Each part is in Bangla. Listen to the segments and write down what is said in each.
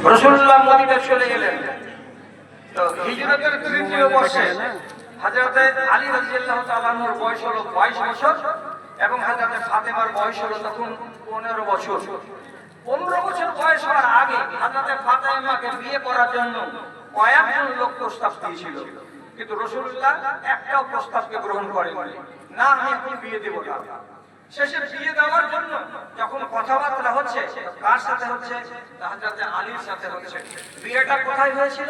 রাসূলুল্লাহ মদিনা চলে গেলেন। তো হিজরতের তৃতীয় বর্ষে হযরত আলী রাদিয়াল্লাহু তাআলা আনহুর বয়স হলো 22 বছর এবং হযরত ফাতেমার বয়স হলো তখন 15 বছর। 15 বছর বয়স হওয়ার আগে হযরত ফাতেমাকে বিয়ে করার জন্য কয়েকজন লোক প্রস্তাব দিয়েছিল, কিন্তু রাসূলুল্লাহ একটাও প্রস্তাবকে গ্রহণ করেননি। না, আমি এখন বিয়ে দেব না। শেষে বিয়ে দেওয়ার জন্য যখন কথাবার্তা হচ্ছে, কার সাথে হচ্ছে? হযরত আলীর সাথে হচ্ছে। বিয়েটা কোথায় হয়েছিল?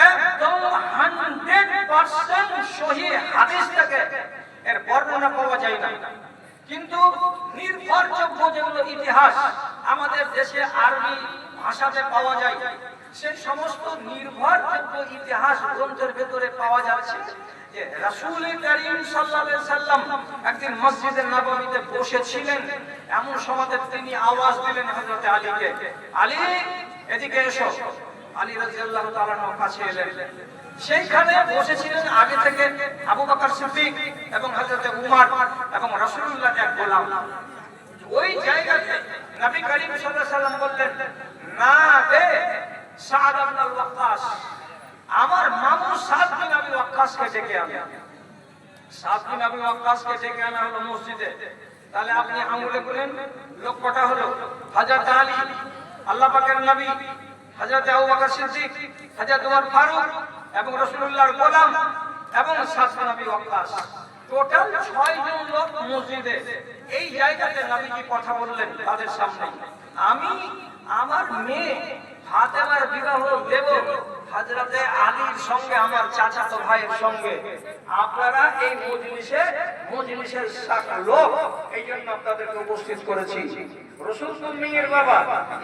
একদম 100% সহিহ হাদিস থেকে এর বর্ণনা পাওয়া যায় না, কিন্তু নির্ভরযোগ্য যেগুলো ইতিহাস আমাদের দেশে আরবি ভাষাতে পাওয়া যায়, সেই সমস্ত নির্ভরযোগ্য ইতিহাস গ্রন্থের ভেতরে পাওয়া যাচ্ছে যে রাসূল করিম সাল্লাল্লাহু আলাইহি সাল্লাম একদিন মসজিদে নববীতে বসেছিলেন। এমন সময় তিনি আওয়াজ দিলেন হযরত আলীকে, আলী এদিকে এসো। আলী রাদিয়াল্লাহু তাআলা আনহু কাছে এলেন। সেইখানে বসেছিলেন আগে থেকে আবু বকর সিদ্দিক এবং হযরত উমর এবং রাসূলুল্লাহ এক গোলাম। ওই জায়গাতে নবী করিম সাল্লাল্লাহু আলাইহি সাল্লাম বললেন, না দে সাদ ইবনে ওয়াক্কাস, আমার মামু সাদ বিন আবি ওয়াক্কাসকে ডেকে আনো। সাদ বিন আবি ওয়াক্কাসকে ডেকে আনা হলো মসজিদে। তাহলে আপনি আঙুলে বলেন লোক কটা হলো? হযরত আলী, আল্লাহ পাকের নবী, হযরত আবু বকর সিদ্দিক, হযরত ওমর ফারুক এবং রাসূলুল্লাহর গোলাম এবং সাদ বিন আবি ওয়াক্কাস। টোটাল 6 জন লোক মসজিদে। এই জায়গাতে নবীজি কথা বললেন তাদের সামনে, আমি আমার মেয়ে ফাতেমার বিবাহ দেব হযরত আলীর সঙ্গে, আমার চাচাতো ভাইয়ের সঙ্গে। আপনারা এই মজলিসের 60 লোক, এই জন্য আপনাদেরকে উপস্থিত করেছি। রাসূল তো মেয়ের বাবা,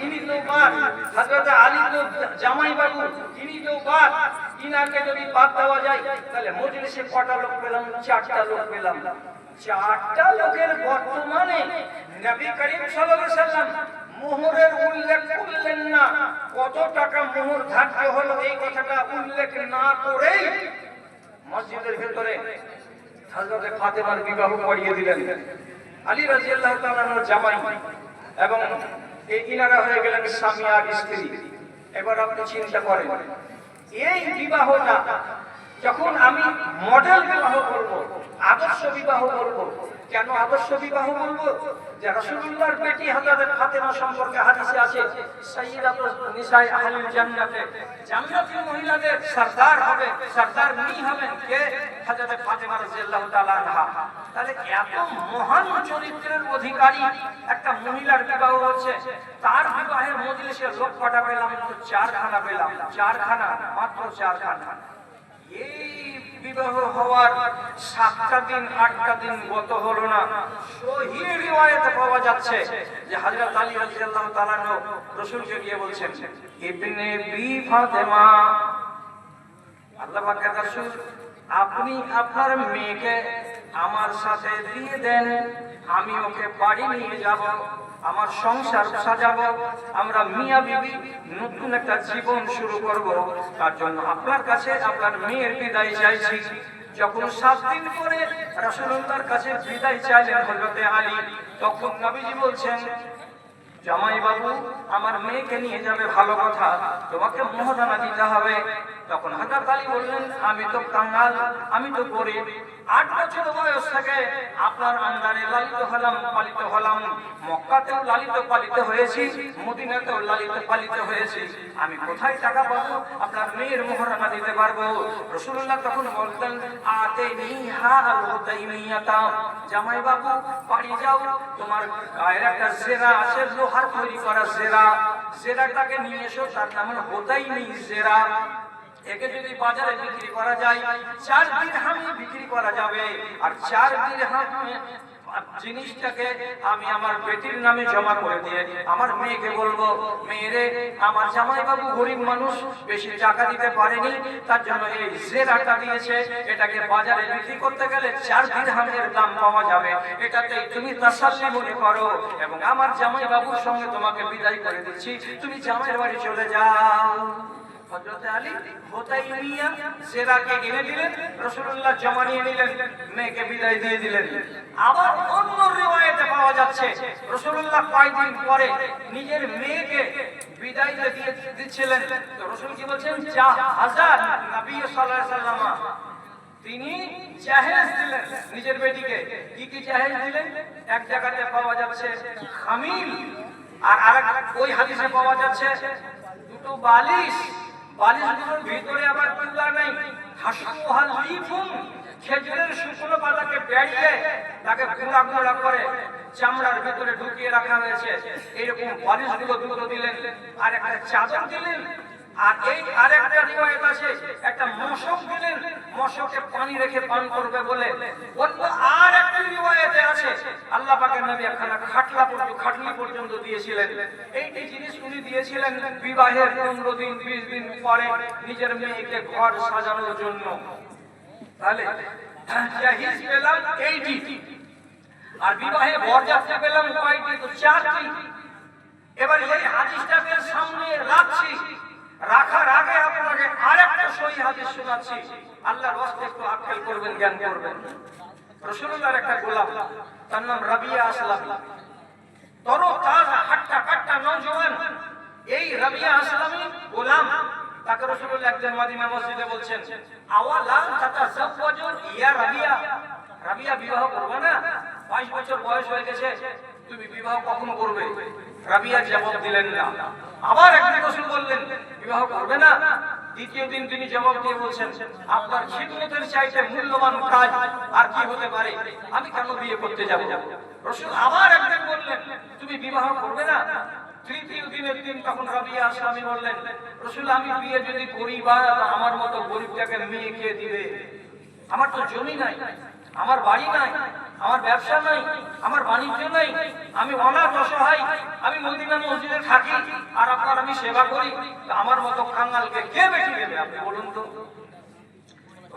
ইনি তো বাদ। হযরত আলী তো জামাই বাবু, ইনি তো বাদ। ইনাকে যদি বাদ দেওয়া যায় তাহলে মজলিসে কটা লোক পেলাম? 4টা লোক পেলাম। 4টা লোকের বর্তমানে নবী করিম সাল্লাল্লাহু আলাইহি সাল্লাম মোহরের উল্লেখ করলেন না। কত টাকা মোহর ধার্য হলো এই কথাটা উল্লেখ না করেই মসজিদের ভিতরে হযরত ফাতেমার বিবাহ করিয়ে দিলেন। আলী রাদিয়াল্লাহু তাআলা আনহুর জামাই এবং এই ইনারা হয়ে গেলেন স্বামী আর স্ত্রী। এবার আপনি চিন্তা করেন, এই বিবাহটা যখন আমি মডেল বিবাহ করব, আদর্শ বিবাহ করব। কেন আদর্শ বিবাহ বলবো? যে রাসূলুল্লাহর বেটি হযরত ফাতেমা সম্পর্কে হাদিসে আছে, সাইয়্যিদাতুন নিসাই আহলিল জান্নাতে, জান্নাতি মহিলাদের সরদার হবে, সরদারনি হবেন কে? হযরত ফাতেমা রাদিয়াল্লাহু তাআলা আনহা। তাহলে এত মহান চরিত্রের অধিকারী একটা মহিলার বিবাহ হচ্ছে, তার বিবাহের মজলিসে লোক কটা পেলাম? 4খানা পেলাম। 4খানা, মাত্র 4খানা। এই বিবাহ হওয়ার 7টা দিন 8টা দিন গত হলো না, সহিহ রিওয়ায়াতে পাওয়া যাচ্ছে যে হযরত আলী রাদিয়াল্লাহু তাআলা আনহু রাসূলকে গিয়ে বলছেন, ইবনে বি ফাতেমা, আল্লাহ পাকের রাসূল, আপনি আপনার মেয়েকে আমার সাথে দিয়ে দেন, আমি ওকে বাড়ি নিয়ে যাব, আমার সংসার সাজাবো, আমরা মিয়া বিবি নতুন একটা জীবন শুরু করব। তার জন্য আপনার কাছে আপনার মেয়ের বিদায় চাইছি। যখন 7 দিন পরে রাসূলুল্লাহর কাছে বিদায় চাইলেন হযরত আলী, তখন নবীজি বলছেন, জামাই বাবু আমার মেয়েকে নিয়ে যাবে, ভালো কথা, তোমাকে মোহরানা দিতে হবে। তখন হযরত আলী বললেন, আমি তো কাঙ্গাল, আমি তো গরিব, 8 বছর বয়স থেকে আপনার আন্ডারে লালিত হলাম, পালিত হলাম। মক্কাতেও লালিত পালিত হয়েছি, মদিনাতেও লালিত পালিত হয়েছি, আমি কোথায় টাকা পাবো আপনার মেয়ের মোহরানা দিতে পারবো? রাসূলুল্লাহ তখন বলতেন, আতাইনিহা আল-হুদাইমিয়াতা, জামাই বাবু বাড়ি যাও, তোমার গায়ের একটা জেরা আছে, লোহার তৈরি করা জেরা, জেরাটাকে নিয়ে এসো, তার নাম হলো হুদাইমি জেরা। একে যদি বাজারে বিক্রি করা যায় 4 দিরহামে বিক্রি করা যাবে, আর 4 দিরহামে জিনিসটাকে আমি আমার বেটির নামে জমা করে দিয়ে আমার মেয়েকে বলবো, মেয়েরে আমার জামাই বাবু গরিব মানুষ, বেশি টাকা দিতে পারেনি, তার জন্য এই জেরাটা দিয়েছে, এটাকে বাজারে বিক্রি করতে গেলে 4 দিরহামের দাম পাওয়া যাবে, এটাতে তুমি তাসাল্লি মনে করো এবং আমার জামাই বাবুর সঙ্গে তোমাকে বিদায় করে দিচ্ছি, তুমি জামাইয়ের বাড়ি চলে যাও। হযরত আলী হুদাইবিয়া জেরাকে এনে দিলেন, রাসূলুল্লাহ জমা নিয়ে নিলেন, মেয়েকে বিদায় দিয়ে দিলেন। আবার অন্য রিওয়ায়াতে পাওয়া যাচ্ছে রাসূলুল্লাহ কয়েকদিন পরে নিজের মেয়েকে বিদায় দিচ্ছিলেন। তো রাসূল কি বলছেন, যা হাজার নবী সাল্লাল্লাহু আলাইহি ওয়াসাল্লাম তিনি জাহেজ দিলেন নিজের বেটিকে। কি কি জাহেজ দিলেন? এক জায়গাতে পাওয়া যাচ্ছে খামিল, আর আরেক ওই হাদিসে পাওয়া যাচ্ছে দুটো বালিশ। বালিশগুলোর ভিতরে আবার তুলা নেই, হাসুহাল লিফুন, খেজুরের শুকনো পাতাকে বেরিয়ে তাকে গুঁড়া গুঁড়া করে চামড়ার ভিতরে ঢুকিয়ে রাখা হয়েছে। এইরকম বালিশগুলো দুটো দিলেন, আর একটা চাদর দিলেন। আর এই আরেকটা রিওয়ায়াত আছে একটা মশক দিলেন, মশকে পানি রেখে পান করবে বলে। অন্য আর একটা রিওয়ায়াতে আছে আল্লাহ পাকের নবী একখানা খাটনি পর্যন্ত দিয়েছিলেন। এই জিনিস উনি দিয়েছিলেন বিবাহের 15 দিন 20 দিন পরে নিজের মেয়েকে ঘর সাজানোর জন্য। তাহলে জাহিজ পেলাম এইটি, আর বিবাহে বরযাত্রী পেলাম কয়টি? তো 4টি। এবার এই হাদিসটাকে সামনে রাখছি, রাখার আগে আপনাকে আরেকটা সহিহ হাদিস শোনাচ্ছি। আল্লাহর ওয়াস্তে একটু আকল করবেন, জ্ঞান করবেন। রাসূলুল্লাহর একটা গোলাম, তার নাম রাবিয়া আসলামী, তরতাজা হাট্টা কাট্টা নওজওয়ান। এই রাবিয়া আসলামী গোলাম, তাকে রাসূলুল্লাহ একদিন মদিনা মসজিদে বলছেন, আওয়ালান তাতাযাওয়াজু ইয়া রাবিয়া, রাবিয়া বিবাহ করবে না? 22 বছর বয়স হয়ে গেছে, তুমি বিবাহ কখন করবে? রাবিয়া জবাব দিলেন না। আবার একদিন রাসূল বললেন, বিবাহ করবে না? দ্বিতীয় দিন তিনি জবাব দিয়ে বলছেন, আপনার খিদমতের চাইতে মূল্যবান কাজ আর কি হতে পারে? আমি কেন বিয়ে করতে যাব? রাসূল আবার একদিন বললেন, তুমি বিবাহ করবে না? তৃতীয় দিনের দিন তখন রাবিয়া আসলামী বললেন, রাসূল আমি বিয়ে যদি করি বা আমার মতো গরিবটাকে মেয়ে কে দিবে? আমার তো জমি নাই, আমার বাড়ি নাই, আমার ব্যবসা নাই, আমার বাণিজ্য নাই, আমি অনাথ অসহায়, আমি মদিনা মসজিদে থাকি আর আপনার আমি সেবা করি, আমার মতো কাঙ্গালকে কে বেটি দেবে? আপনি বলুন তো।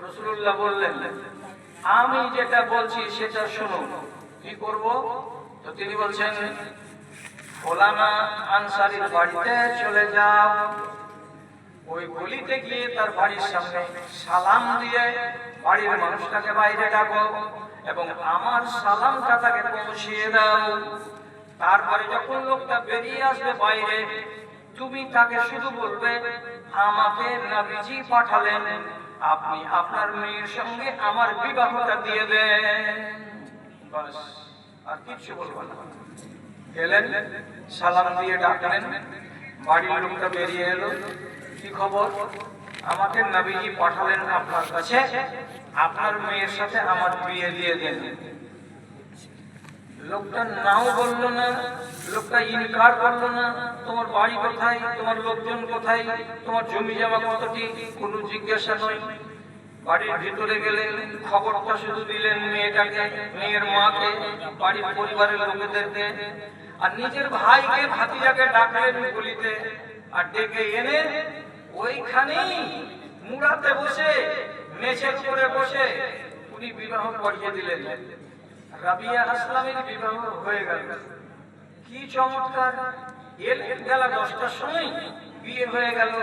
রাসূলুল্লাহ বললেন, আমি যেটা বলছি সেটা শুনো, কি করব? তো তিনি বলছেন, ওলামা আনসারীর বাড়িতে চলে যাও, ওই গলিতে গিয়ে তার বাড়ির সামনে সালাম দিয়ে বাড়ির মানুষটাকে বাইরে ডাকো এবং আমার সালামটা তাকে পৌঁছিয়ে দাও। তারপরে যখন লোকটা বেরিয়ে আসবে বাইরে, তুমি তাকে শুধু বলবে, আমাকে নবীজি পাঠালেন, আপনি আপনার মেয়ের সঙ্গে আমার বিবাহটা দিয়ে দেন। বাস, আর কিছু বলবো না। গেলেন, সালাম দিয়ে ডাকলেন, বাড়ির লোকটা বেরিয়ে এলো, কি খবর? আমাকে নবীজি পাঠালেন আপনার কাছে, আপনার মেয়ের সাথে আমার বিয়ে দিয়ে দেন। লোকটা নাও বললো না, লোকটা ইনকার করলো না। তোমার বাড়ি কোথায়, তোমার লোকজন কোথায়, তোমার জমি জমা কতটি, কোনো জিজ্ঞাসা নয়। বাড়ির ভিতরে গেলেন, খবরটা শুধু দিলেন মেয়েটাকে, মেয়ের মাকে, বাড়ির পরিবারের লোকেদেরকে, আর নিজের ভাইকে ভাতিজাকে ডাকলেন গলিতে, আর ডেকে এনে ওইখানেই মুড়াতে বসে, মেঝের উপরে বসে উনি বিবাহ করিয়ে দিলেন। রাবিয়া আসলামের বিবাহ হয়ে গেল। কি চমৎকার! বেলা 10টার সময় বিয়ে হয়ে গেল,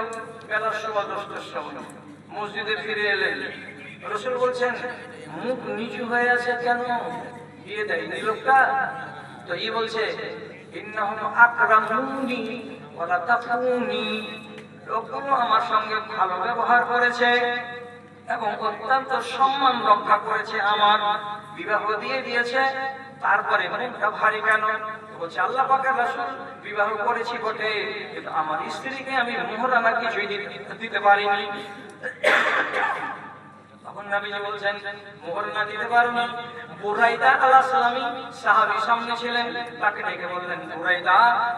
বেলা 10:15টার সময় মসজিদে ফিরে এলেন। রাসূল বলছেন, মুখ নিচু হয়ে আছে কেন? বিয়ে দেয়নি লোকটা? তো ই বলছে, ইন্নাহুম আকরামুনি ওয়ালা তাফুনি, লোকগুলো আমার সঙ্গে ভালো ব্যবহার করেছে এবং অত্যন্ত সম্মান রক্ষা করেছে, আমার বিবাহ দিয়ে দিয়েছে। তারপরে মনটা ভারী কেন? বলছে, আল্লাহ পাকের রাসূল বিবাহ করেছি বটে, কিন্তু আমার স্ত্রীকে আমি মোহরানা কিছুই দিতে পারিনি। তখন নবীজি বলছেন, মোহরানা দিতে পারোনি? বুরাইদা আল-আসলামী সাহাবী সামনে ছিলেন, তাকে ডেকে বললেন, বুরাইদা,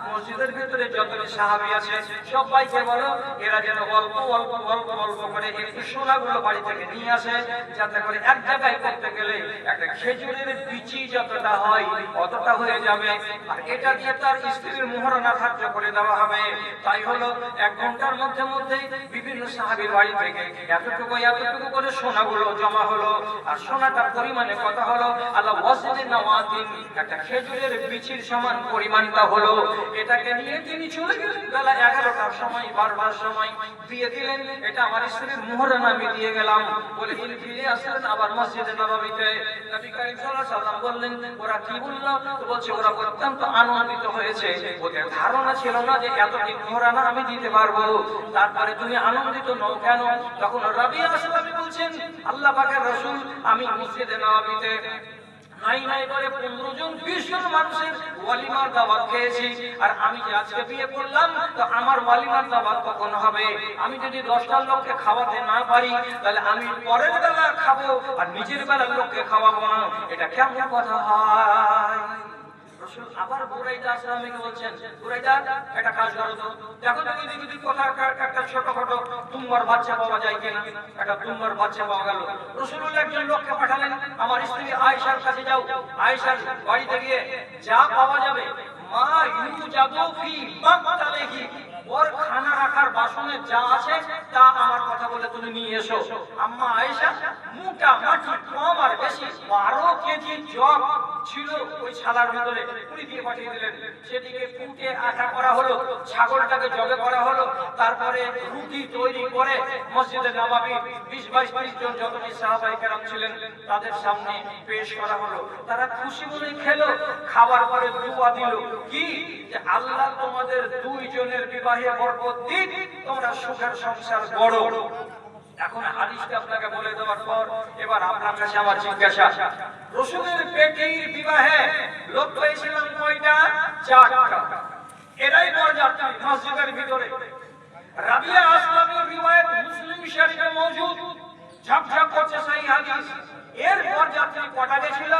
মসজিদের ভিতরে যত সাহাবী আছে সবাইকে বলো এরা যেন অল্প অল্প অল্প অল্প করে এই সোনাগুলো বাড়ি থেকে নিয়ে আসে, যাতে করে এক জায়গায় করতে গেলে একটা খেজুরের বিচি যতটা হয় অতটা হয়ে যাবে, আর এটা দিয়ে তার স্ত্রীর মোহরানা ধার্য করে দেওয়া হবে। তাই হলো 1 ঘন্টার মধ্যে বিভিন্ন সাহাবীর বাড়ি থেকে এতটুকু করে সোনাগুলো জমা হলো। আর সোনাটার পরিমাণে কথা হলো আলা ওয়াজনি নাওয়াতিন, একটা খেজুরের বিচির সমান পরিমাণ তা হলো। এটাকে নিয়ে তিনি চলে গেলেন বেলা 11টার সময়, 12টার সময় দিয়ে দিলেন। এটা আমার স্ত্রীর মোহরানা আমি দিয়ে গেলাম বলে তিনি ফিরে আসলেন আবার মসজিদে নববীতে। নবী করিম সাল্লাল্লাহু আলাইহি ওয়াসাল্লাম বললেন, ওরা কি বলল? তো বলছে ওরা অত্যন্ত আনন্দিত হয়েছে, ওদের ধারণা ছিল না যে এতদিন মোহরানা আমি দিতে পারবো। তারপরে তুমি আনন্দিত নও কেন? তখন রাবিয়া আসলামী বলছেন, আল্লাহ পাকের রাসূল, আমি মসজিদে নববীতে নাই করে 15 জন 20 জন মানুষের ওয়ালিমার দাওয়াত খেয়েছি, আর আমি যে আজকে বিয়ে করলাম, তো আমার ওয়ালিমার দাওয়াত কখন হবে? আমি যদি 10টা লোককে খাওয়াতে না পারি, তাহলে আমি পরের বেলা খাবো আর নিজের বেলার লোককে খাওয়াবো না। এটা কেমন কথা হয়? রাসূল আবার বুরাইদা আসলামীকে বলছেন, বুরাইদা একটা কাজ করো তো, দেখো তুমি যদি কোথাও একটা ছোটখাটো তুম্বার বাচ্চা পাওয়া যায় কিনা। একটা তুম্বার বাচ্চা পাওয়া গেল। রাসূলুল্লাহ একজন লোককে পাঠালেন, আমার স্ত্রী আয়েশার কাছে যাও, আয়েশার বাড়িতে গিয়ে যা পাওয়া যাবে মা ইউজাদু ফি মাকতালিহি, ওর খানা রাখার বাসনে যা আছে তা আমার কথা বলে তুমি নিয়ে এসো। আম্মা আয়েশা মোটা মাটি কম আর বেশি 12 কেজি জগ ছিল ওই ছালার ভিতরে, উনি দিয়ে পাঠিয়ে দিলেন। সেদিকে কুটে আটা করা হলো, ছাগলটাকে জগে করা হলো, তারপরে রুটি তৈরি করে মসজিদে নববী 20-22 জন যত সাহাবায়ে কেরাম ছিলেন তাদের সামনে পেশ করা হলো। তারা খুশি মনে খেলো। খাবার পরে দোয়া দিল কি, যে আল্লাহ তোমাদের 2 জনের বিবাহে বরকত দিক, তোমরা সুখের সংসার গড়ো। এখন হাদিসটা আপনাকে বলে দেওয়ার পর এবার আপনার কাছে আমার জিজ্ঞাসা, রাসূলের বেটির বিবাহে লোক পেয়েছিলাম কয়টা? 4টা। এরাই বরযাত্রী মসজিদের ভিতরে। রাবিয়া আসলামীর রিওয়ায়াত মুসলিম শরীফে মওজুদ, ঝকঝক করছে সহিহ হাদিস। এর বরযাত্রী কটা গেছিল?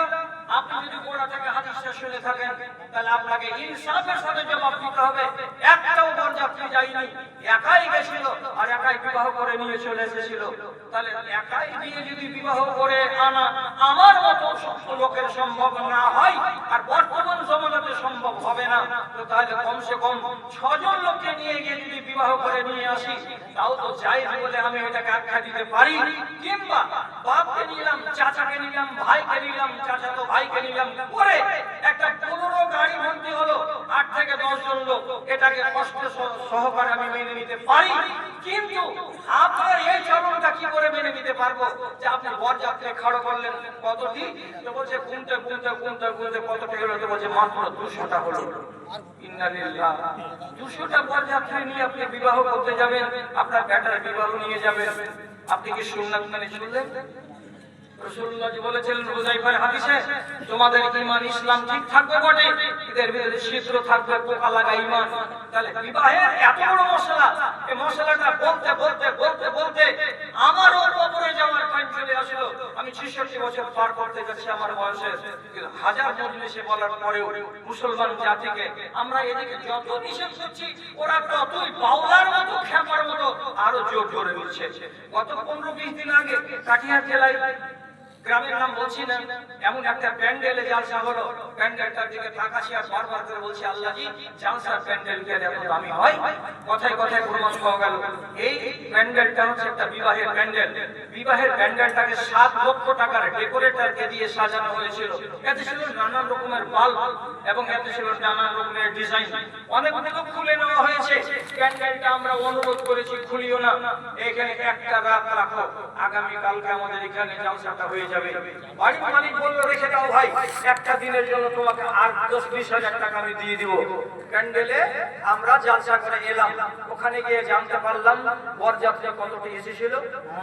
আপনি যদি কোরআন থেকে হাদিসটা শুনে থাকেন, তাহলে আপনাকে ইনসাফের সাথে জবাব দিতে হবে। একটাও বরযাত্রী যায়নি, একাই গেছিল আর একাই বিবাহ করে নিয়ে চলে এসেছিল। তাহলে একাই নিয়ে যদি বিবাহ করে আনা আমার মতো লোকের সম্ভব না হয়, আর বর্তমান জমানাতে সম্ভব হবে না, তো তাহলে কমসে কম 6 জন লোককে নিয়ে গিয়ে যদি বিবাহ করে নিয়ে আসি, তাও তো জায়েজ বলে আমি এটাকে আখ্যা দিতে পারি। কিংবা বাপকে নিলাম, চাচাকে নিলাম, ভাইকে নিলাম, চাচাতো ভাইকে নিলাম, করে একটা 15 গাড়ি ভর্তি হলো 8 থেকে 10 জন লোক, এটাকে কষ্ট সহকারে আমি মেনে নিতে পারি। কিন্তু আপনার এই চরণটা কি করে মেনে নিতে পারবো যে আপনি বরযাত্রী খাড়ো করলেন? কতটি? তো বলছে গুনতে কতটি হলো? তো বলছে মাত্র 200টা হলো। ইন্নালিল্লাহ। 200টা বরযাত্রী নিয়ে আপনি বিবাহ করতে যাবেন, আপনার বেটার বিবাহ নিয়ে যাবেন, আপনি কি সুন্নাত মেনে চললেন? রাসূলুল্লাহ বলেছিলেন হুযায়ফার হাদিসে, তোমাদের ঈমান ইসলাম ঠিক থাকবে বটে, এদের ভিতরে ছিদ্র থাকবে, পোকা লাগা ঈমান। তাহলে বিবাহের এত বড় মশলা, এই মশলাটা বলতে আমারও কবরে যাওয়ার টাইম চলে আসলো। আমি 66 বছর পার করতে যাচ্ছি আমার বয়সে। হাজার মজলিসে বলার পরেও মুসলমান জাতিকে আমরা এদিকে যত নিষেধ করছি, ওরা ততই বাউলার মতো, খেপার মতো আরো জোর ধরে নিচ্ছে। গত 15-20 দিন আগে কাটিহার জেলায়, গ্রামের নাম বলছি না, এমন একটা প্যান্ডেলে জালসা হলো। প্যান্ডেলটার দিকে তাকাচ্ছি আর বারবার করে বলছি, আল্লাহজি জালসার প্যান্ডেল কে এত দামি হয়? কথায় কথায় প্রমাণ পাওয়া গেল এই প্যান্ডেলটা হচ্ছে একটা বিবাহের প্যান্ডেল। বিবাহের প্যান্ডেলটাকে 7 লক্ষ টাকার ডেকোরেটরকে দিয়ে সাজানো হয়েছিল। এতে ছিল নানান রকমের বাল্ব এবং এতে ছিল নানান রকমের ডিজাইন। অনেকগুলো খুলে নেওয়া হয়েছে। প্যান্ডেলটা আমরা অনুরোধ করেছি খুলিও না, এখানে একটা রাত রাখো, আগামী কালকে আমাদের এখানে জালসাটা হয়ে যাবে। বাড়ির মালিক বলল, রেখে দাও ভাই, একটা দিনের জন্য তোমাকে আর 10-20 হাজার টাকা আমি দিয়ে দিব। প্যান্ডেলে আমরা জালসা করে এলাম, ওখানে গিয়ে জানতে পারলাম বরযাত্রী কতটি এসেছিল?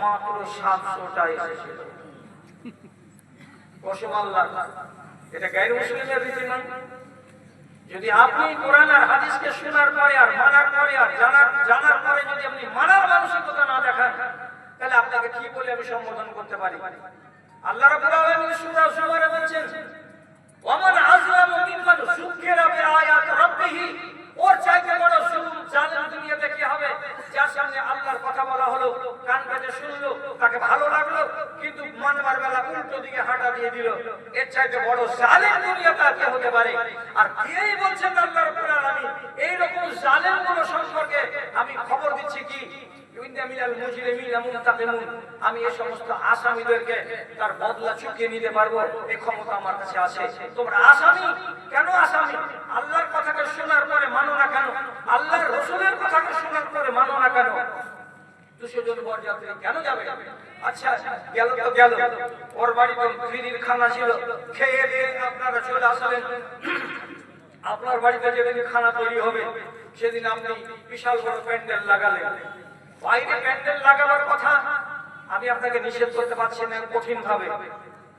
মাত্র 700টা এসেছিল। কসম আল্লাহ, এটা গায়র মুসলিমের রীতিমান। যদি আপনি কোরআন আর হাদিসকে শোনার পরে আর মানার পরে আর জানার পরে যদি আপনি মানার মানসিকতা না দেখান, তাহলে আপনাকে কি বলে আমি সম্বোধন করতে পারি? আল্লাহ রাব্বুল আলামিন সূরা জুমারে বলেন, ওয়ামান আযলামু মিম্মান যুকিরা বিআয়াতি রাব্বিহি, ওর চাইতে বড় জুলুম জালেম দুনিয়াতে কি হবে? যার সামনে আল্লাহর কথা বলা হলো, কান পেতে শুনলো, তাকে ভালো লাগলো, কিন্তু মানবার বেলা উল্টো দিকে হাঁটা দিয়ে দিল। এর চাইতে বড় জালেম দুনিয়াতে আর কি হতে পারে? আর এই বলছেন আল্লাহ রাব্বুল আলামিন, এই রকম জালেমগুলো সম্পর্কে আমি খবর দিচ্ছি কি, আমি মিনাল মুজরিমিনা মুনতাকিমুন, আমি এই সমস্ত আসামীদেরকে তার বদলা চুকিয়ে নিতে পারবো, এই ক্ষমতা আমার কাছে আছে। তোমরা আসামি কেন? আসামি আল্লাহর কথাকে শোনার পরে মানো না কেন? আল্লাহর রাসূলের কথাকে শোনার পরে মানো না কেন? 200 জন বরযাত্রী কেন যাবে? আচ্ছা গেল তো গেল, ওর বাড়িতে ফ্রির খানা ছিল, খেয়ে দিয়ে আপনারা চলে আসলেন। আপনার বাড়িতে যেদিন খানা তৈরি হবে সেদিন আপনি বিশাল বড় প্যান্ডেল লাগালেন। বাইরে প্যান্ডেল লাগাবার কথা আমি আপনাকে নিষেধ করতে পারছি না কঠিন ভাবে,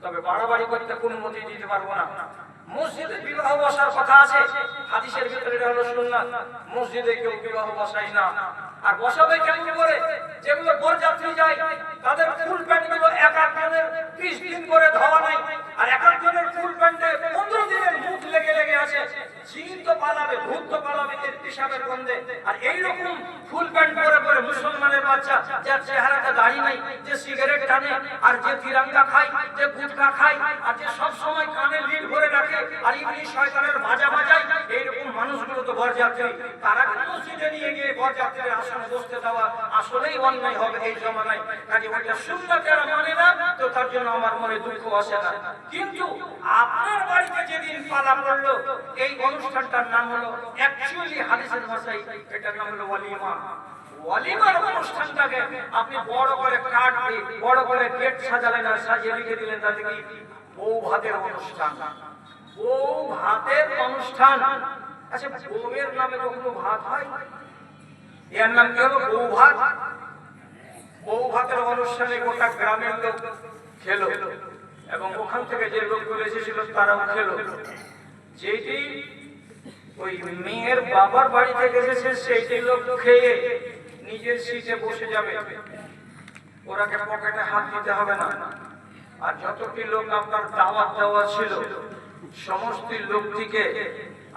তবে বাড়াবাড়ি করতে কোনো মতেই দিতে পারবো না। মসজিদে বিবাহ বসার কথা আছে, হাদিসের ভিতরে এটা হলো সুন্নাত। মসজিদে কেউ বিবাহ বসায় না। আর বসাবে কেমন করে? যেগুলো বরযাত্রী যায় তাদের ফুল প্যান্ট গুলো এক একজনের 20 দিন করে ধোয়া নাই, আর এক একজনের ফুল প্যান্টে 15 দিনের মুখ লেগে লেগে আছে। জিন তো পালাবে, ভূত তো পালাবে এর পেশাবের গন্ধে। আর এইরকম ফুল প্যান্ট পরে পরে মুসলমানের বাচ্চা, যার চেহারাটা দাড়ি নাই, যে সিগারেট টানে, আর যে তিরঙ্গা খায়, যে গুটখা খায়, আর যে সব সময় কানে লিড ভরে রাখে আর ইবলিশ শয়তানের বাজা বাজায়, এইরকম মানুষগুলো তো বরযাত্রী। তারা মসজিদে নিয়ে গিয়ে বরযাত্রীর আসনে বসতে দেওয়া আসলেই অন্যায় হবে এই জমানায়। কাজে ওইটা সুন্নাত যারা মানে না, তো তার জন্য আমার মনে দুঃখ আসে না। কিন্তু আপনার বাড়িতে যেদিন পালা পড়লো, এই অনুষ্ঠানটার নাম হলো অ্যাকচুয়ালি হাদিসের ভাষায় এটার নাম হলো ওয়ালিমা। ওয়ালিমার অনুষ্ঠানটাকে আপনি বড় করে কাট দিয়ে বড় করে গেট সাজালেন আর সাজিয়ে লিখে দিলেন তাতে কি বউ ভাতের অনুষ্ঠান। বউ ভাতের অনুষ্ঠান। আচ্ছা বউয়ের নামে কখনো ভাত হয়? এর নাম কি হলো? বউ ভাত। বউ ভাতের অনুষ্ঠানে গোটা গ্রামের লোক খেলো এবং ওখান থেকে যে লোকগুলো এসেছিল তারাও খেলো। যেটি ওই মেয়ের বাবার বাড়ি থেকে এসেছে সেইটি লোক খেয়ে নিজের সিটে বসে যাবে, ওরাকে পকেটে হাত দিতে হবে না। আর যতটি লোক আপনার দাওয়াত দেওয়া ছিল সমস্ত লোকটিকে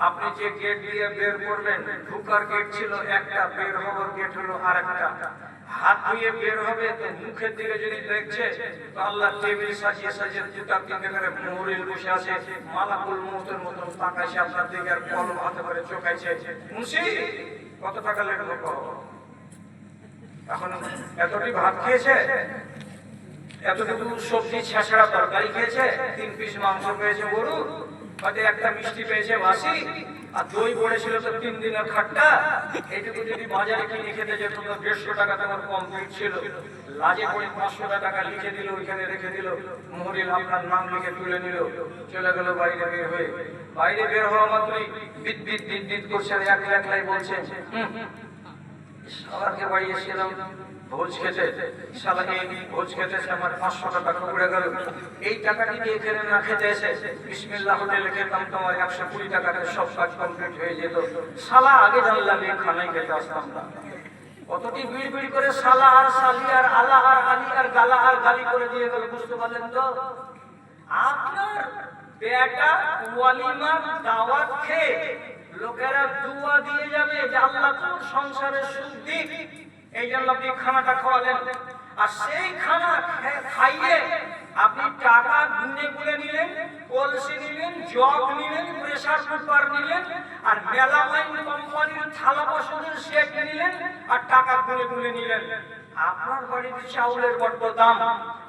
আপনি যে গেট দিয়ে বের করবেন, ঢুকার গেট ছিল একটা, বের হওয়ার গেট হলো আরেকটা। হাত ধুয়ে বের হবে তো মুখের দিকে যদি দেখছে তো আল্লাহ টেবিল সাজিয়ে সাজিয়ে দুটা তিনটে করে মুহুরিল বসে আছে, মালাকুল মউতের মতন তাকাইছে আপনার দিকে আর কলম হাতে করে চোখাইছে, মুন্সি কত টাকা লাগলো কও। এখন এতটি ভাত খেয়েছে, এতটুকু সবজি ছেঁচড়া তরকারি খেয়েছে, 3 পিস মাংস পেয়েছে গরু, হয়তো একটা মিষ্টি পেয়েছে বাসি, আর দই পড়েছিল তো 3 দিনের খাট্টা। এইটুকু যদি বাজারে কিনে খেতে যেত তো 150 টাকা তোমার কমপ্লিট ছিল। লাজে পড়ে 500 টাকা লিখে দিল, ওইখানে রেখে দিল, মুহুরিল আপনার নাম লিখে তুলে নিল, চলে গেল বাইরে বের হয়ে। বাইরে বের হওয়া মাত্রই বিদ বিদ বিদ বিদ করছে, একলাই বলছে সবারকে বাড়ি এসেছিলাম ভোজ খেতে, শালাকে ভোজ খেতে আমার 500 টাকা উড়ে গেল। এই টাকাটি দিয়ে এখানে না খেতে এসে বিসমিল্লাহ হোটেলে খেতাম, তোমার 120 টাকাতে সব কাজ কমপ্লিট হয়ে যেত। শালা আগে জানলাম এই খানায় খেতে আসতাম না। কতটি বিড় বিড় করে শালা আর শালি আর আলা আর আলি আর গালা আর গালি করে দিয়ে গেল, বুঝতে পারলেন তো? আপনার বেটা ওয়ালিমার দাওয়াত খেয়ে লোকেরা দুয়া দিয়ে যাবে যে আল্লাহ তোর সংসারের সুখ দিক, এই জন্য আপনি খানাটা খাওয়ালেন। আর সেই খানা খাইয়ে আপনি টাকা গুনে গুনে নিলেন, কলসি নিলেন, জগ নিলেন, প্রেসার কুকার নিলেন, আর মেলামাইন কোম্পানির থালা বাসনের সেট নিলেন, আর টাকা গুনে গুনে নিলেন। আপনার বাড়ির চাউলের বড্ড দাম,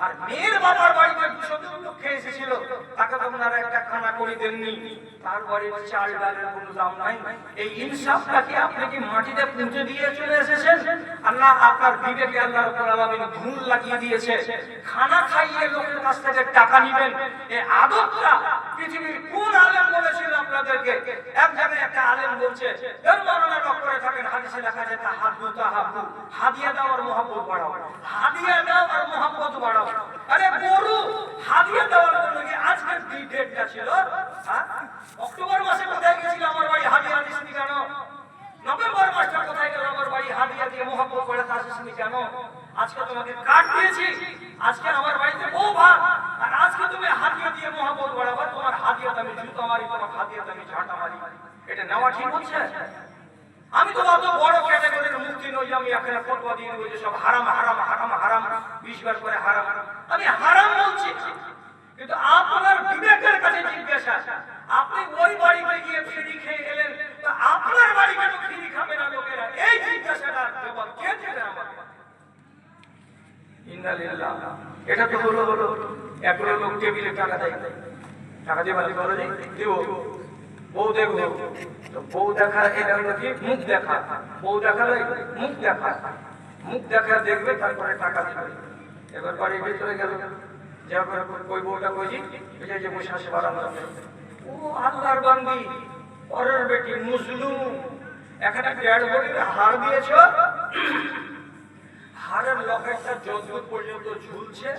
আর মেয়ের বাবার বাড়িতে 200 লোক খেয়ে এসেছিল, তাকে তখন আর একটা খানা করে দেননি, তার বাড়ির চাল ডালের কোনো দাম নাই। এই ইনসাফটাকে আপনি কি মাটিতে পুঁতে দিয়ে চলে এসেছেন, আর না আপনার বিবেকে আল্লাহ রাব্বুল আলামিন ঘুম লাগিয়ে দিয়েছে? খানা খাইয়ে লোকের কাছ থেকে টাকা নেবেন, এই আদতটা পৃথিবীর কোন আলেম বলেছিল আপনাদেরকে? এক জায়গায় একটা আলেম বলছে, এর বর্ণনা করে থাকেন, হাদিসে লেখা আছে তাহাব্বু তাহাব্বু, হাদিয়া দেওয়ার মহব্বত বাড়াও, হাদিয়া দাও আর মহব্বত বাড়াও। আরে গরু হাদিয়া দেওয়ার জন্য কি আজকের ডেটটা ছিল? অক্টোবর মাসে কোথায় গেছিল আমার বাড়ি হাদিয়া দিসনি কেন? নভেম্বর মাসটা কোথায় গেল আমার বাড়ি হাদিয়া দিয়ে মহব্বত করে আসিসনি কেন? আজকে তোমাকে কাট দিয়েছি, আজকে আমার বাড়িতে বউ ভাত, আর আজকে তুমি হাদিয়া দিয়ে মহব্বত বাড়াবা। তোমার হাদিয়া আমি জুতো মারি, তোমার হাদিয়া আমি ঝাঁটা মারি, এটা নেওয়া ঠিক হচ্ছে? আমি তো অত বড় ক্যাটাগরির মুক্তি নই, আমি এখানে ফতোয়া দিয়ে দেবো যে সব হারাম হারাম হারাম হারাম 20 বার করে হারাম। আমি হারাম বলছি, কিন্তু আপনার বিবেকের কাছে জিজ্ঞাসা, আপনি ওই বাড়িতে গিয়ে ফিরি খেয়ে এলেন, তো আপনার বাড়ি কেন ফিরি খাবে না লোকেরা? এই জিজ্ঞাসাটা জবাব কে দেবে আমাকে? ইন্নালিল্লাহ। এটা তো হলো একগুলো লোক টেবিলে টাকা দেয়, টাকা দিয়ে মালিক বলে দিব বউ দেখবো, তো বউ দেখা এটা হলো কি মুখ দেখা, বউ দেখালে মুখ দেখা, মুখ দেখা দেখবে তারপরে টাকা দিবে। এবার বাড়ির ভিতরে গেল, যাওয়ার পরে কই বউটা কইছি এটা যে বসে আসে বারান্দা, ও আল্লাহর বান্দি পরের বেটি মুসলুম, একটা দেড় ভরির হার দিয়েছ, হারের লকেটটা যতদূর পর্যন্ত ঝুলছে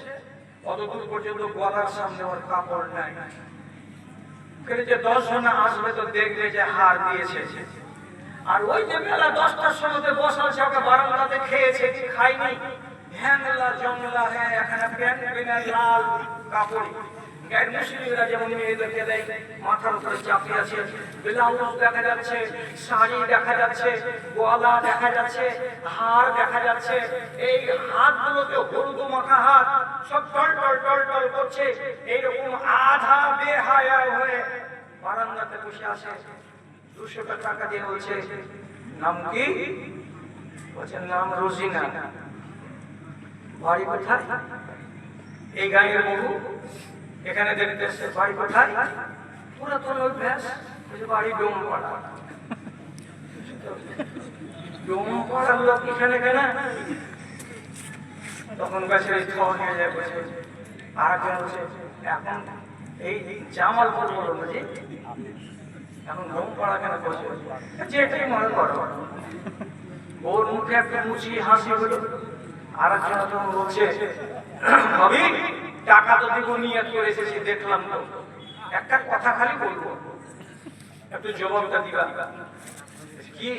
অতদূর পর্যন্ত গলার সামনে ওর কাপড় নাই। যে 10 জনা আসবে তো দেখবে যে হার দিয়েছে, আর ওই যে বেলা 10টার সময় বসালছে ওকে বারান্দাতে খেয়েছে কি খাইনি, হ্যাংলা জংলা হ্যাঁ এখানে প্যান্ট পেনে লাল কাপড়, গায়ের মুসলিমরা যেমন মেয়েদেরকে দেয় মাথার উপরে চাপিয়ে আছে, ব্লাউজ দেখা যাচ্ছে, শাড়ি দেখা যাচ্ছে, গলা দেখা যাচ্ছে, হার দেখা যাচ্ছে, এই হাতগুলোতে হলুদ মাখা হাত সব টল টল টল টল করছে, এইরকম আধা বেহায়া হয়ে বারান্দাতে বসে আসে। 200 টাকা দিয়ে বলছে নাম কি? বলছে নাম রোজিনা। বাড়ি কোথায়? এই গায়ের বহু এখানে দেখতেছে। বাড়ি কোথায়? পুরাতন অভ্যাস, বাড়ি ডোমপাড়া। ডোমপাড়ার লোক এখানে কেন? তখন গাছের খাওয়া নিয়ে যায় বসে। আর একজন বলছে এখন এই জামালপুর বলো বুঝি, এখন ডোমপাড়া কেন বসে? যেটাই মনে করো। ওর মুখে একটা মুচি হাসি হলো। আর একজন তখন বলছে ভাবি টাকা তো দিব নিয়ত করে এসেছি, দেখলাম তো একটা কথা খালি বলবো, একটু জবাবটা দিবা। কি?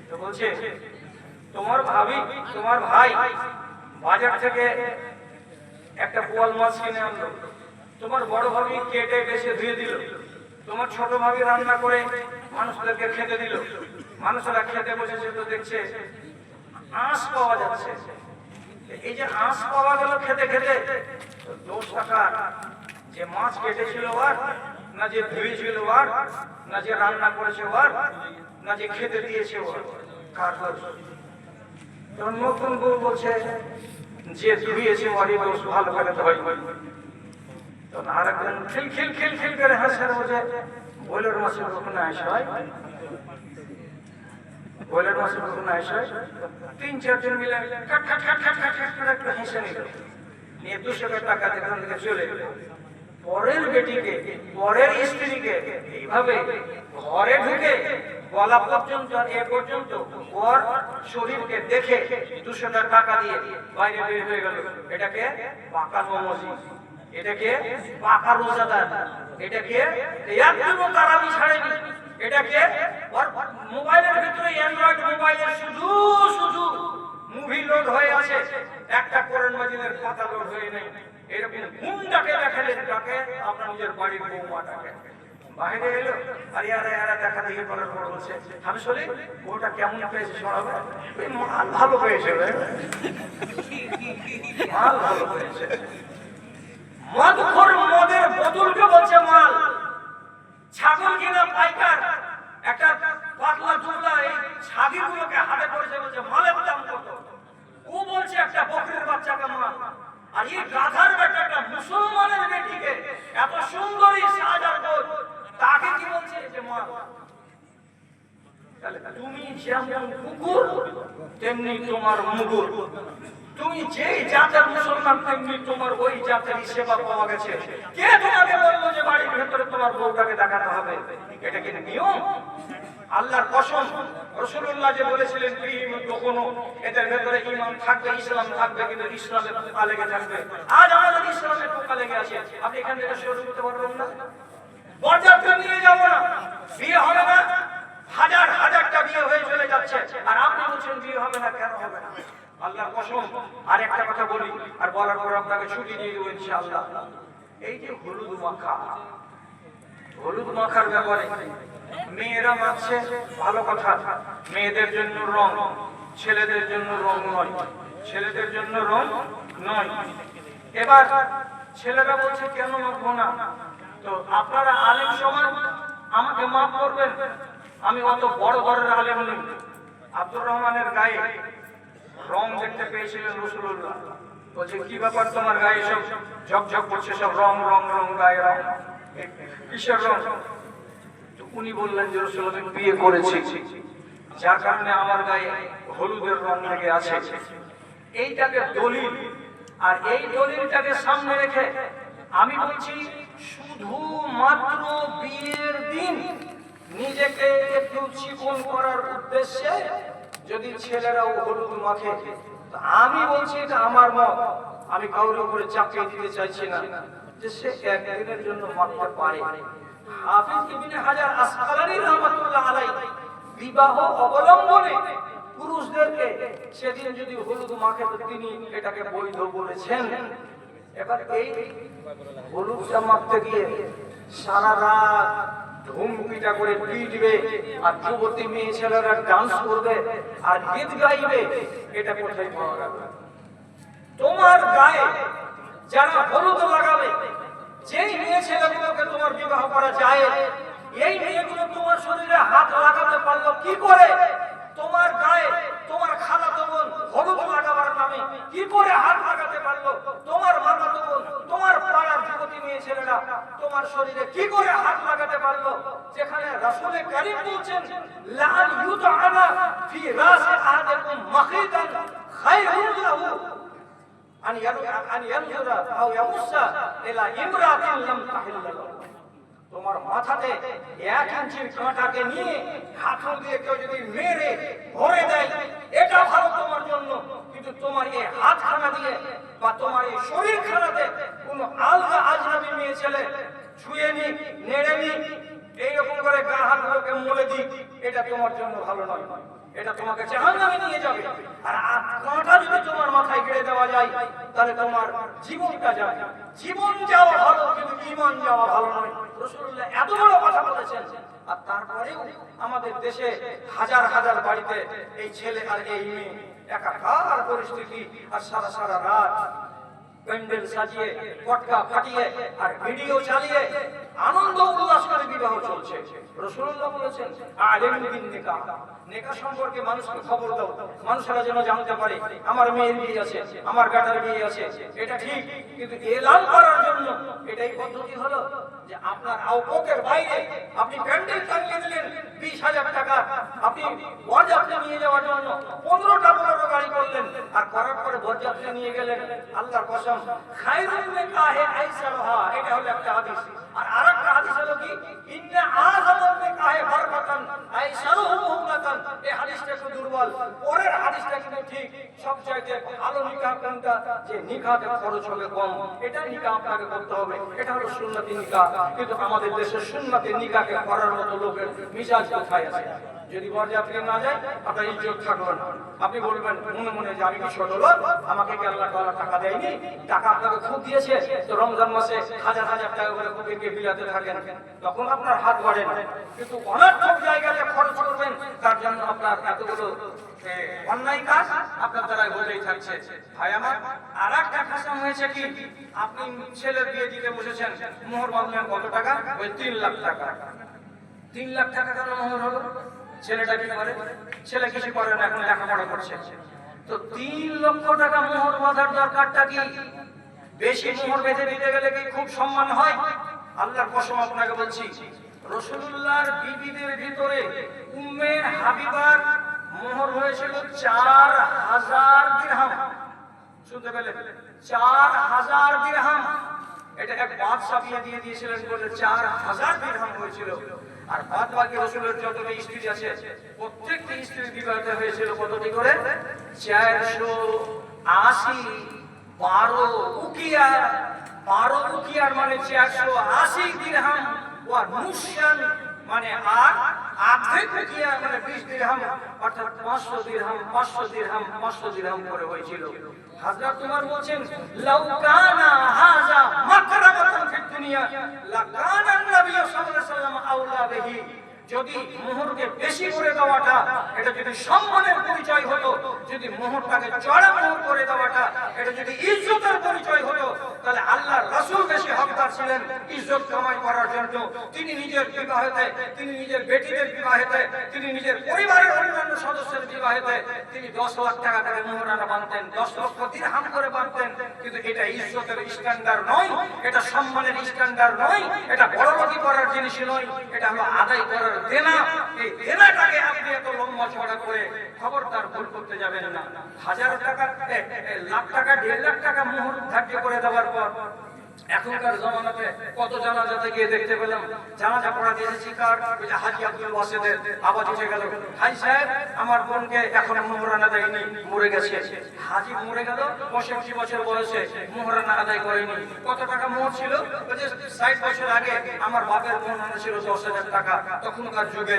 তো বলছে তোমার ভাবি তোমার ভাই বাজার থেকে একটা বোয়াল মাছ কিনে আনলো, তোমার বড় ভাবি কেটে বেছে ধুয়ে দিল, তোমার ছোট ভাবি রান্না করে মানুষদেরকে খেতে দিল, মানুষেরা খেতে বসেছে তো দেখছে আঁশ পাওয়া যাচ্ছে। এই যে আঁশ পাওয়া গেল খেতে খেতে, 10 টাকা যে মাছ কেটেছিল আর না যে ধুয়েছিল আর না যে রান্না করেছে আর না যে খেতে দিয়েছে কার দোষ? নতুন বউ বলছে যে ধুয়েছে ওরই দোষ, ভালো করে ধয়। তখন আর একজন খিল খিল খিল খিল করে হাসার বলছে বইলের মাছের কখনো আসে হয়, বইলের মাছের কখনো আসে হয়। 3-4 জন মিলে খাট খাট খাট খাট খাট খাট করে একটা হেসে নিল, নিয়ে 200 টাকা এখান থেকে চলে গেল। পরের বেটিকে পরের স্ত্রীকে এইভাবে ঘরে ঢুকে গলা পর্যন্ত এ পর্যন্ত ওর শরীরকে দেখে 200 টাকা দিয়ে বাইরে বের হয়ে গেল। এটাকে পাকা নমজি, এটাকে পাকা রোজাদার, এটাকে একদম তারাবি ছাড়েনি, এটাকে ওর মোবাইলের ভিতরে অ্যান্ড্রয়েড মোবাইলে শুধু শুধু মুভি লোড হয়ে আছে, একটা কোরআন মাজিদের পাতা লোড হয়ে নেই। এরকম হুন্ডাকে দেখালেন, তাকে আপনার নিজের বাড়ির বৌমাটাকে বাইরে এলো আর ইয়ারা দেখা দেখি করার পর বলছে আমি বলি ওটা কেমন পেয়েছে শোনাবে, মাল ভালো পেয়েছে, মাল ভালো পেয়েছে। মদখোর মদের বোতলকে বলছে মাল, ছাগল কিনা পাইকার একটা পাতলা টুকলা এই ছাগলগুলোকে হাতে করেছে, বলছে মালের দাম কত? ও বলছে একটা বকরির বাচ্চাকে মাল। আর এই গাধার বেটাটা মুসলমানের বেটিকে এত সুন্দরী সাজার বোধ, তাকে কি বলছে যে মাল? তুমি যেমন কুকুর তেমনি তোমার মুগুর, তুমি যেই জাতের মুসলমান তেমনি তোমার ওই জাতের সেবা পাওয়া গেছে। কে তোমাকে বললো যে বাড়ির ভেতরে তোমার বউটাকে দেখাতে হবে? এটা কি নিয়ম? আল্লাহর কসম, রাসূলুল্লাহ যে বলেছিলেন কখনো এদের ভেতরে ঈমান থাকবে, ইসলাম থাকবে, কিন্তু ইসলামের পোকা লেগে থাকবে। আজ আমাদের ইসলামের পোকা লেগে আছে, আপনি এখান থেকে শুরু করতে পারবেন না, বরযাত্রী নিয়ে যাব না, বিয়ে হবে না, হাজার হাজারটা বিয়ে হয়ে চলে যাচ্ছে, আর আপনি বলছেন বিয়ে হবে না, কেন হবে না? আল্লাহর কসম। আর একটা কথা বলি, আর বলার পর আপনাকে ছুটি দিয়ে দেবো ইনশাআল্লাহ। এই যে হলুদ মাখা, হলুদ মাখার ব্যাপারে মেয়েরা মাখছে ভালো কথা, মেয়েদের জন্য রং, ছেলেদের জন্য রং নয়, ছেলেদের জন্য রং নয়। এবার ছেলেরা বলছে কেন মাখবো না? তো আপনারা আলেম সমাজ, আমাকে মাফ করবেন, আমি অত বড় ঘরের আলেম নই। আব্দুর রহমানের গায়ে রং দেখতে পেয়েছিলেন রাসূলুল্লাহ, বলছে কি ব্যাপার তোমার গায়ে সব ঝকঝক করছে, সব রং রং রং গায়ে রং, কিসের রং? উনি বললেন যে রাসূলুল্লাহ আমি বিয়ে করেছি, যার কারণে আমার গায়ে হলুদের রং লেগে আছে। এইটাকে দলিল, আর এই দলিলটাকে সামনে রেখে আমি বলছি শুধুমাত্র বিয়ের দিন নিজেকে একটু চিকন করার উদ্দেশ্যে যদি ছেলেরাও হলুদ মাখে, আমি বলছি এটা আমার মত, আমি কারোর উপরে চাপিয়ে দিতে চাইছি না যে সে একদিনের জন্য মাখতে পারে। হাফিজ ইবনে হাজার আসকালানী রাহমাতুল্লাহ আলাইহি বিবাহ অবলম্বনে পুরুষদেরকে সেদিন যদি হলুদ মাখে তো তিনি এটাকে বৈধ বলেছেন। এবার এই হলুদটা মাখতে গিয়ে সারা রাত ধুমপিটা করে পিটবে, আর যুবতী মেয়ে ছেলেরা ডান্স করবে আর গীত গাইবে, এটা কোথায় পাওয়া যাবে? তোমার গায়ে যারা হলুদ লাগাবে, যেই মেয়ে ছেলেগুলোকে তোমার বিবাহ করা যায়, এই মেয়েগুলো তোমার শরীরে হাত লাগাতে পারলো কি করে? তোমার গায়ে তোমার খালাতো বোন হলুদ লাগাবার নামে কি করে হাত লাগাতে পারলো? তোমার মামাতো বোন, তোমার পাড়ার যুবতী মেয়ে ছেলেরা তোমার শরীরে কি করে হাত লাগাতে পারলো? যেখানে রাসূল কারীম বলছেন লাআন ইউতআনা ফি রাস আহাদিকুম মাখিতান খায়রুন লাহু আন ইয়ানজুরা আও ইয়ামুসা ইলা ইমরাতিন লাম তাহিল্লা লাহু। তোমার মাথাতে 1 ইঞ্চির কাঁটাকে নিয়ে হাতুড়ি দিয়ে কেউ যদি মেরে ভরে দেয়, এটা ভালো তোমার জন্য, কিন্তু তোমার এই হাতখানা দিয়ে বা তোমার এই শরীরখানাতে কোন আলগা আজনবী মেয়ে ছেলে ছুঁয়ে নি, নেড়ে নি, এইরকম করে গা হাতগুলোকে মলে দিই, এটা তোমার জন্য ভালো নয়, এটা তোমাকে জাহান্নামে নিয়ে যাবে। আর কাঁটা যদি তোমার মাথায় গেড়ে দেওয়া যায় তাহলে তোমার জীবনটা যায়, জীবন যাওয়া ভালো কিন্তু ঈমান যাওয়া ভালো নয়। রাসূলুল্লাহ এত বড় কথা বলেছেন, আর তারপরেও আমাদের দেশে হাজার হাজার বাড়িতে এই ছেলে আর এই মেয়ে একাকার পরিস্থিতি, আর সারা সারা রাত প্যান্ডেল সাজিয়ে পটকা ফাটিয়ে আর ভিডিও চালিয়ে আনন্দ উল্লাস করে বিবাহ চলছে। রাসূলুল্লাহ বলেছেন আলিমু বিন নিকাহ, নিকাহ সম্পর্কে মানুষকে খবর দাও, মানুষরা যেন জানতে পারে আমার মেয়ের বিয়ে আছে, আমার বেটার বিয়ে আছে। এটা ঠিক, কিন্তু এলান করার জন্য এটাই পদ্ধতি হলো যে আপনার আওকাতের বাইরে আপনি প্যান্ডেল টাঙিয়ে দিলেন 20,000 টাকা, আপনি বরযাত্রী নিয়ে যাওয়ার জন্য 15টা বড় গাড়ি করলেন, আর করার পরে বরযাত্রী নিয়ে গেলেন। আল্লাহর কসম, খায়রুন নিকাহে আইসারহা, এটা হলো একটা হাদিস। আর আরেকটা হাদিস হলো কি ইন্না আযামান নিকাহে বারাকাতান আইসারুহু মুহলাতান, এই হাদিসটা একটু দুর্বল, পরের হাদিসটা কিন্তু ঠিক। সবচাইতে ভালো নিকাহ কোনটা? যে নিকাহে খরচ হবে কম, এটা নিকাহ আপনাকে করতে হবে, এটা হলো সুন্নতি নিকাহ। কিন্তু আমাদের দেশে সুন্নতি নিকাহকে করার মতো লোকের মিজাজ কোথায় আছে? যদি বরযাত্রী না যায় আপনার ইজ্জত থাকবে না, আপনি বলবেন মনে মনে যে আমি কি ছোট লোক, আমাকে কি আল্লাহ তাআলা টাকা দেয়নি? টাকা আপনাকে খুব দিয়েছে, তো রমজান মাসে হাজার হাজার টাকা করে ফকিরকে বিলাতে থাকেন, তখন আপনার হাত বাড়ে না। কিন্তু অনর্থক জায়গাতে খরচ করবেন, তার জন্য আপনার এতগুলো অন্যায় কাজ আপনার দ্বারা হতেই থাকছে। ভাই আমার, আর একটা কাসম হয়েছে কি, আপনি ছেলের বিয়ে দিতে বসেছেন, মোহর বাঁধলেন কত টাকা? ওই 3 লাখ টাকা। 3 লাখ টাকা কেন মোহর হলো? ছেলেটা কি করে? ছেলে কিছু করে না, এখন লেখাপড়া করছে। তো 3 লক্ষ টাকা মোহর বাঁধার দরকারটা কি? বেশি মোহর বেঁধে দিতে গেলে কি খুব সম্মান হয়? আল্লাহর কসম আপনাকে বলছি, রাসূলুল্লাহর বিবিদের ভিতরে উম্মে হাবিবার মোহর হয়েছিল 4000 দিরহাম। শুনতে পেলেন? 4000 দিরহাম। এটা এক বাদশা দিয়ে দিয়েছিলেন বলে 4000 দিরহাম হয়েছিল। আর বাদ বাকি রাসূলের যতটা স্ত্রী আছে প্রত্যেকটি স্ত্রীর বিবাহিত হয়েছিল কতটি করে? 480। 12 উকিয়ার মানে 480 দিরহাম। ওয়া নুশান মানে আর্ধেক উকিয়া মানে 20 দিরহাম, অর্থাৎ 500 দিরহাম 500 দিরহাম 500 দিরহাম করে হয়েছিল। হযরত ওমর বলেন লাউ কানা হাযা মাকরামাতান ফিদ দুনিয়া লাকানা নবী সাল্লাল্লাহু আলাইহি ওয়াসাল্লাম আওলা বিহি। যদি মোহরকে বেশি করে দেওয়াটা এটা যদি সম্মানের পরিচয় হতো, যদি মোহরটাকে চড়া মোহর করে দেওয়াটা এটা যদি ইজ্জতের পরিচয় হতো, তাহলে আল্লাহর রাসূল বেশি হকদার পাচ্ছিলেন ইজ্জত কামাই করার জন্য। তিনি নিজের বিবাহেতে, তিনি নিজের বেটিদের বিবাহেতে, তিনি নিজের পরিবারের অন্যান্য সদস্যের বিবাহেতে তিনি 10 লাখ টাকা করে মোহরানা বাঁধতেন, 10 লক্ষ দিরহাম করে বাঁধতেন। কিন্তু এটা ইজ্জতের স্ট্যান্ডার্ড নয়, এটা সম্মানের স্ট্যান্ডার্ড নয়, এটা বড়লোকি করার জিনিস নয়, এটা হলো আদায় করার দেনা। এই দেনাটাকে আপনি এত লম্বা চড়া করে খবরদার ভুল করতে যাবেন না। 1000 টাকা, লাখ টাকা, 1.5 লাখ টাকা মোহর ধার্য করে দেওয়ার পর এখনকার জমানাতে কত জানাজাতে গিয়ে দেখতে পেলাম, জানাজা পড়া দিয়েছি কার, ওই যে হাজী আব্দুল ওয়াসিদের আওয়াজ উঠে গেল, হাই সাহেব আমার বোনকে এখনো মোহরানা দেয়নি, মরে গেছে। হাজী মরে গেল 65 বছর বয়সে, মোহরানা আদায় করেনি। কত টাকা মোহর ছিল? 60 বছর আগে আমার বাপের মোহরানা ছিল 10,000 টাকা তখনকার যুগে।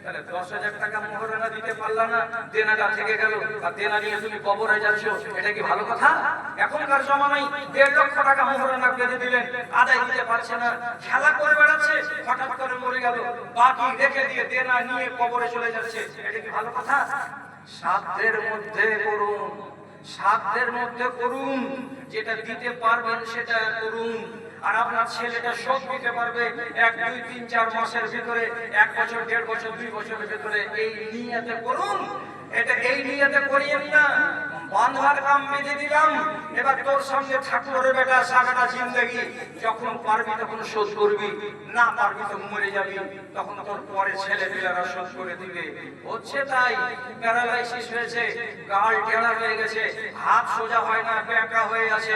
তাহলে 10,000 টাকা মোহরানা দিতে পারলা না, দেনাটা থেকে গেল, আর দেনা নিয়ে তুমি কবরে যাচ্ছ, এটা কি ভালো কথা? এখনকার জমানায় 1.5 লক্ষ টাকা মোহরানা বেঁধে দিলেন, আদায় দিতে পারছে না, খেলা করে বেড়াচ্ছে, হঠাৎ করে মরে গেল, বাকি রেখে দিয়ে দেনা নিয়ে কবরে চলে যাচ্ছে, এটা কি ভালো কথা? সাধ্যের মধ্যে করুন, সাধ্যের মধ্যে করুন, যেটা দিতে পারবেন সেটা করুন। আর আপনার ছেলেটা সব দিতে পারবে 1, 2, 3, 4 মাসের ভিতরে, 1 বছর, 1.5 বছর, 2 বছরের ভিতরে, এই নিয়তে করুন। এটা এই নিয়তে করিয়েন না, বাঁধার কাম বেঁধে দিলাম, এবার তোর সামনে ঠাকুরের বেটা সারাটা জিন্দগি, যখন পারবি তখন শোধ করবি, না পারবি তো মরে যাবি, তখন তোর পরে ছেলে মেয়েরা শোধ করে দিবে। হচ্ছে তাই, প্যারালাইসিস হয়েছে, গাল টেড়া হয়ে গেছে, হাত সোজা হয় না, ব্যাকা হয়ে আছে,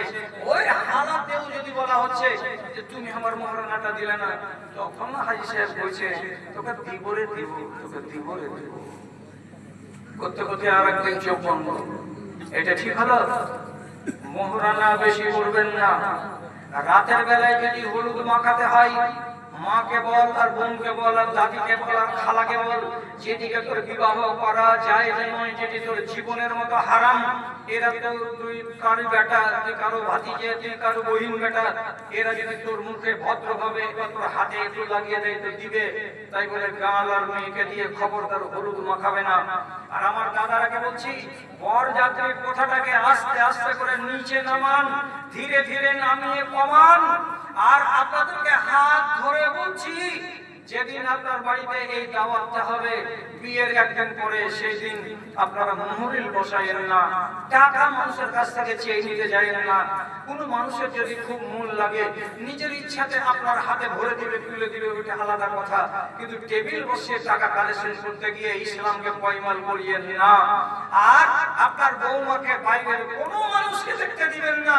ওই হালাতেও যদি বলা হচ্ছে যে তুমি আমার মোহরানাটা দিলে না, তখন হাজী সাহেব বলছে তোকে দিবরে দিব, তোকে দিবরে দিব, করতে করতে আর একদিন চোখ বন্ধ। এটা ঠিক হলো? মোহরানা বেশি করবেন না। রাতের বেলায় যদি হলুদ মাখাতে হয়, মাকে বল আর বোনকে বল আর দাদিকে বল আর খালাকে বল, যেদিকে তোর বিবাহ করা যায় যে নয়, যেটি তোর জীবনের মতো হারাম, এরা তো তুই কারো বেটা, তুই কারো ভাতিজে, তুই কারো বহিন বেটা, এরা যদি তোর মুখে ভদ্রভাবে তোর হাতে একটু লাগিয়ে দেয় তো দিবে। তাই বলে গাল আর মেয়েকে দিয়ে খবরদার হলুদ মাখাবে না। আর আমার দাদারাকে বলছি, বর যাত্রীর কোঠাটাকে আস্তে আস্তে করে নিচে নামান, ধীরে ধীরে নামিয়ে কমান। আর আপনাদেরকে হাত ধরে বলছি, যেদিন আপনার বাড়িতে এই দাওয়াতটা হবে বিয়ের একদিন পরে, সেই দিন আপনারা মোহরিল বসাইয়েন না, টাকা মানুষের কাছ থেকে চেয়ে নিতে যাইয়েন না। কোনো মানুষের যদি খুব মূল লাগে, নিজের ইচ্ছাতে আপনার হাতে ভরে দিবে, তুলে দিবে, ওইটা আলাদা কথা, কিন্তু টেবিল বসিয়ে টাকা কালেকশন করতে গিয়ে ইসলামকে পয়মাল করিয়েন না। আর আপনার বৌমাকে বাইরের কোনো মানুষকে দেখতে দিবেন না,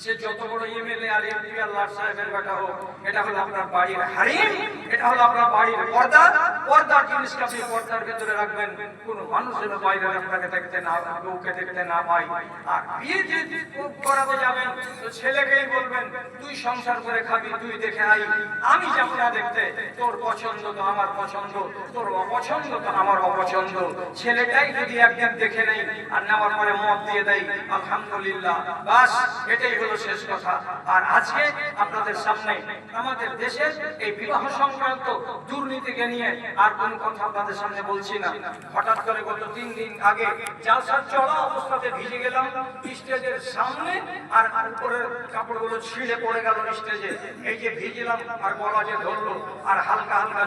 সে যত বড় এমএলএ আর এমপি আর লাট সাহেবের বেটা হোক, এটা হলো আপনার বাড়ির হারিম, এটা হলো আপনার বাড়ির পর্দা। পর্দার জিনিসকে আপনি পর্দার ভেতরে রাখবেন, কোনো মানুষের বাইরে আপনাকে দেখতে না, বউকে দেখতে না পাই। আর বিয়ে যদি করাতে যাবেন তো ছেলেকেই বলবেন তুই সংসার করে খাবি, তুই দেখে আই, আমি যাব না দেখতে, তোর পছন্দ তো আমার পছন্দ, তোর অপছন্দ তো আমার অপছন্দ। ছেলেটাই যদি একদিন দেখে নেই আর নেওয়ার পরে মত দিয়ে দেয়, আলহামদুলিল্লাহ, বাস এটাই হলো শেষ কথা। আর আজকে আপনাদের সামনে আমাদের দেশের এই বিবাহ সংক্রান্ত দুর্নীতিকে নিয়ে আর কোন কথা আপনাদের সামনে বলছি না। হঠাৎ করে গত 3 দিন আগে জালসার চলা অবস্থাতে ভিজে গেলাম স্টেজের সামনে, আর উপরের কাপড়গুলো ছিঁড়ে পড়ে গেল স্টেজে। এই যে ভিজলাম আর গলা যে ধরলো আর হালকা হালকা